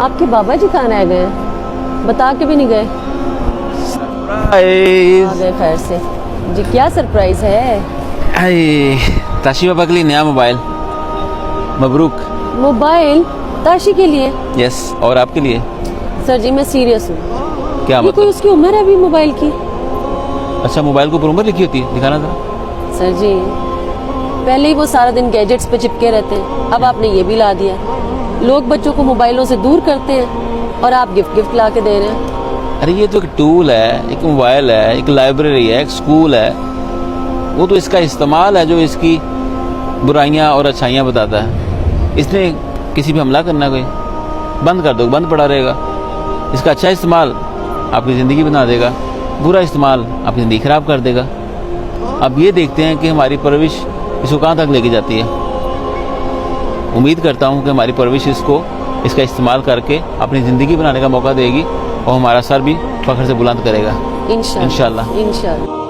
आपके बाबा जी कहाँ रह गए हैं? बता के भी नहीं गए। आ गए खैर से। जी क्या सरप्राइज है? ताशी बाबा के लिए नया मोबाइल। मबरूक। मोबाइल ताशी के लिए? यस, और आपके लिए? सर जी मैं सीरियस हूँ। क्या ये कोई मतलब? उसकी उम्र है अभी मोबाइल की? अच्छा, मोबाइल को ऊपर उम्र लिखी होती है? दिखाना जरा। सर जी पहले ही वो सारा दिन गैजेट्स पे चिपके रहते हैं, अब आपने ये भी ला दिया। लोग बच्चों को मोबाइलों से दूर करते हैं और आप गिफ्ट ला के दे रहे हैं। अरे ये तो एक टूल है, एक मोबाइल है, एक लाइब्रेरी है, एक स्कूल है। वो तो इसका इस्तेमाल है जो इसकी बुराइयां और अच्छाइयां बताता है। इसने किसी पे हमला करना कोई बंद कर दो, बंद पड़ा रहेगा। इसका अच्छा इस्तेमाल आपकी ज़िंदगी बना देगा, बुरा इस्तेमाल आपकी ज़िंदगी ख़राब कर देगा। अब ये देखते हैं कि हमारी परवरिश इसको कहाँ तक लेके जाती है। उम्मीद करता हूँ कि हमारी परवरिश इसको इसका इस्तेमाल करके अपनी ज़िंदगी बनाने का मौका देगी और हमारा सर भी फ़ख्र से बुलंद करेगा। इंशाल्लाह। इंशाल्लाह। इंशाल्लाह।